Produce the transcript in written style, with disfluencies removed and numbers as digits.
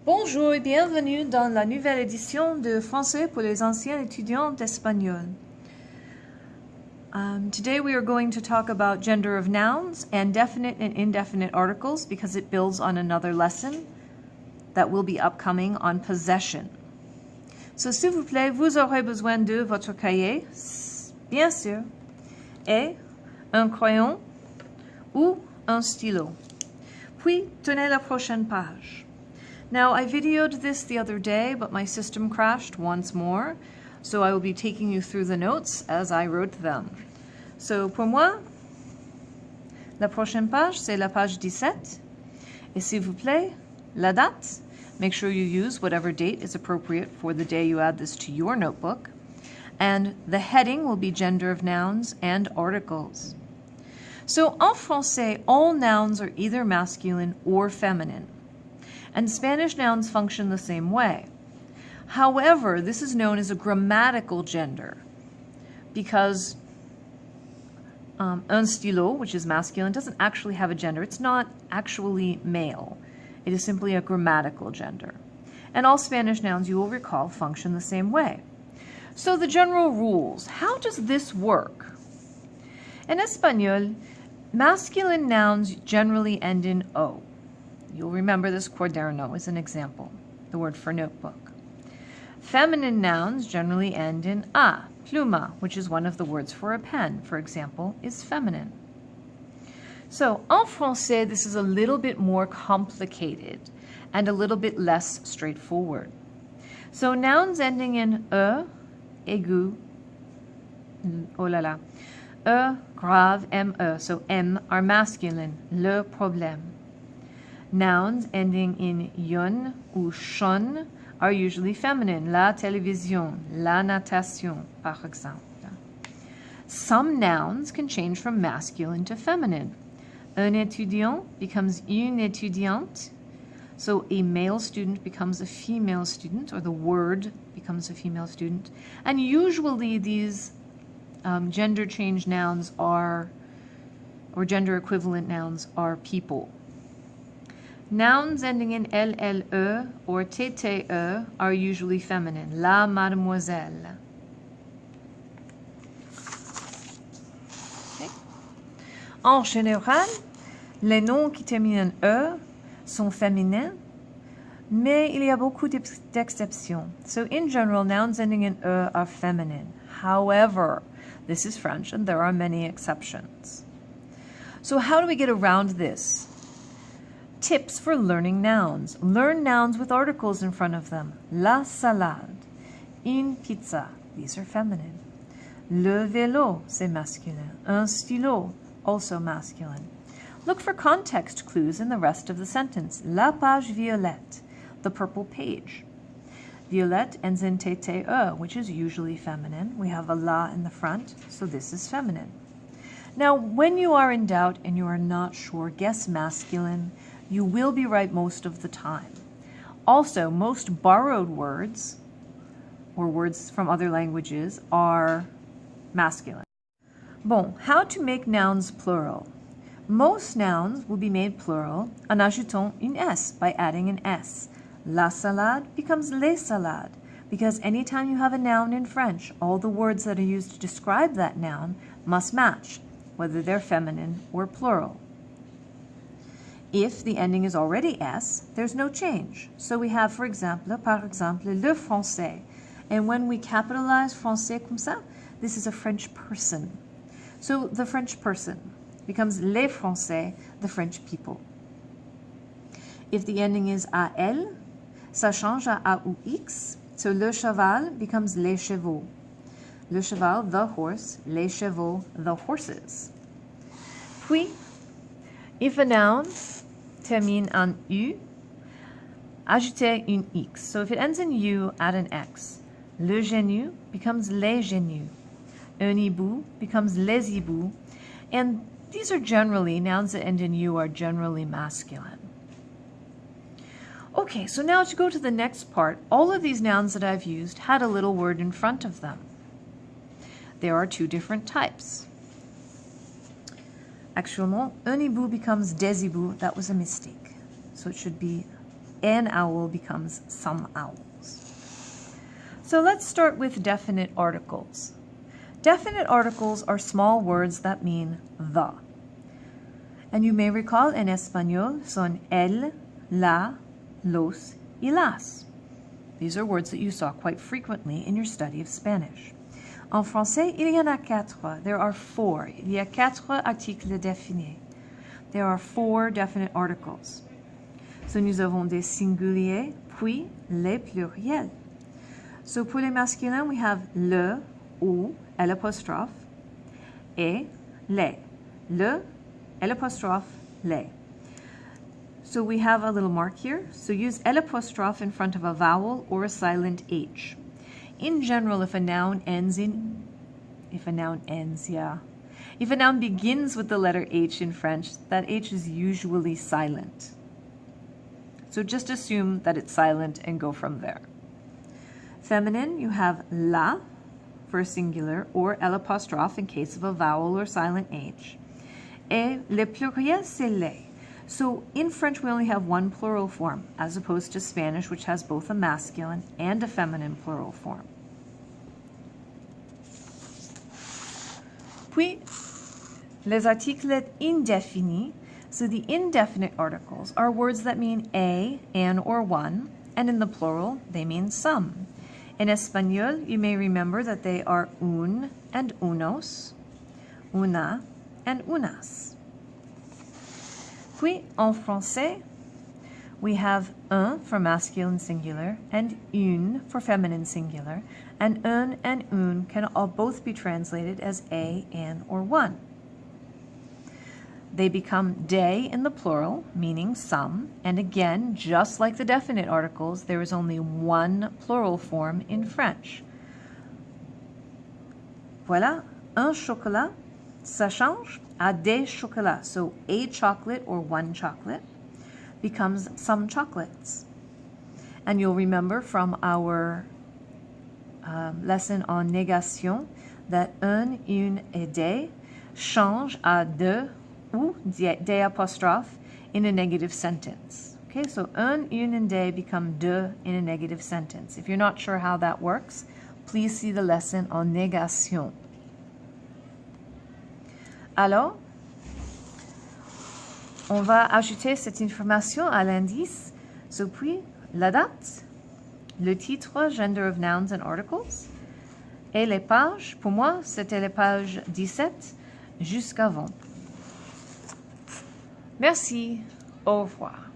Bonjour et bienvenue dans la nouvelle édition de Français pour les anciens étudiants d'espagnol. Today we are going to talk about gender of nouns and definite and indefinite articles because it builds on another lesson that will be upcoming on possession. So s'il vous plaît, vous aurez besoin de votre cahier, bien sûr, et un crayon ou un stylo. Puis tenez la prochaine page. Now, I videoed this the other day, but my system crashed once more, so I will be taking you through the notes as I wrote them. So, pour moi, la prochaine page, c'est la page 17. Et s'il vous plaît, la date. Make sure you use whatever date is appropriate for the day you add this to your notebook. And the heading will be gender of nouns and articles. So, en français, all nouns are either masculine or feminine. And Spanish nouns function the same way. However, this is known as a grammatical gender because un stylo, which is masculine, doesn't actually have a gender. It's not actually male. It is simply a grammatical gender. And all Spanish nouns, you will recall, function the same way. So the general rules. How does this work? In Espanol, masculine nouns generally end in O. You'll remember this cuaderno is an example, the word for notebook. Feminine nouns generally end in a, pluma, which is one of the words for a pen, for example, is feminine. So, en français, this is a little bit more complicated and a little bit less straightforward. So, nouns ending in e, aigu, oh la la, e, grave, me, so M are masculine, le problème. Nouns ending in yon ou shon are usually feminine. La télévision, la natation, par exemple. Some nouns can change from masculine to feminine. Un étudiant becomes une étudiante. So a male student becomes a female student, or the word becomes a female student. And usually these gender change nouns are, or gender equivalent nouns are people. Nouns ending in LLE or TTE are usually feminine. La mademoiselle. Okay. En général, les noms qui terminent en E sont féminins, mais il y a beaucoup d'exceptions. So in general, nouns ending in E are feminine. However, this is French and there are many exceptions. So how do we get around this? Tips for learning nouns. Learn nouns with articles in front of them. La salade, une pizza, these are feminine. Le vélo, c'est masculin. Un stylo, also masculine. Look for context clues in the rest of the sentence. La page violette, the purple page. Violette ends in TTE, which is usually feminine. We have a la in the front, so this is feminine. Now, when you are in doubt and you are not sure, guess masculine. You will be right most of the time. Also, most borrowed words, or words from other languages, are masculine. Bon, how to make nouns plural? Most nouns will be made plural en ajoutant une S, by adding an S. La salade becomes les salades, because anytime you have a noun in French, all the words that are used to describe that noun must match, whether they're feminine or plural. If the ending is already S, there's no change. So we have, for example, par exemple, le français. And when we capitalize français comme ça, this is a French person. So the French person becomes les Français, the French people. If the ending is AL, ça change à A ou X. So le cheval becomes les chevaux. Le cheval, the horse, les chevaux, the horses. Puis, if a noun termine en U, ajoutez une X. So if it ends in U, add an X. Le genou becomes les genoux. Un hibou becomes les hiboux. And these are generally, nouns that end in U are generally masculine. Okay, so now to go to the next part, all of these nouns that I've used had a little word in front of them. There are two different types. Actuellement, un hibou becomes des hiboux. That was a mistake. So it should be an owl becomes some owls. So let's start with definite articles. Definite articles are small words that mean the. And you may recall in Español son el, la, los, y las. These are words that you saw quite frequently in your study of Spanish. En français, il y en a quatre. There are four. Il y a quatre articles définis. There are four definite articles. So nous avons des singuliers, puis les pluriels. So pour les masculins, we have le, ou, l'apostrophe, et les. Le, l'apostrophe, les. So we have a little mark here. So use l'apostrophe in front of a vowel or a silent H. In general, if a noun begins with the letter H in French, that H is usually silent. So just assume that it's silent and go from there. Feminine, you have la for singular or l'apostrophe in case of a vowel or silent H. Et le pluriel, c'est les. So in French, we only have one plural form, as opposed to Spanish, which has both a masculine and a feminine plural form. Puis, les articles indéfinis. So the indefinite articles are words that mean a, an, or one, and in the plural, they mean some. In Español, you may remember that they are un and unos, una and unas. Puis, en français, we have un for masculine singular and une for feminine singular, and un and une can all both be translated as a, an, or one. They become des in the plural, meaning some, and again, just like the definite articles, there is only one plural form in French. Voilà, un chocolat, ça change à des chocolats. So a chocolate or one chocolate becomes some chocolates. And you'll remember from our lesson on négation that un, une et des change à deux ou des apostrophes in a negative sentence. Okay, so un, une, and des become deux in a negative sentence. If you're not sure how that works, please see the lesson on négation. Alors, on va ajouter cette information à l'indice. So puis, la date, le titre, gender of nouns and articles, et les pages. Pour moi, c'était les pages 17 jusqu'avant. Merci. Au revoir.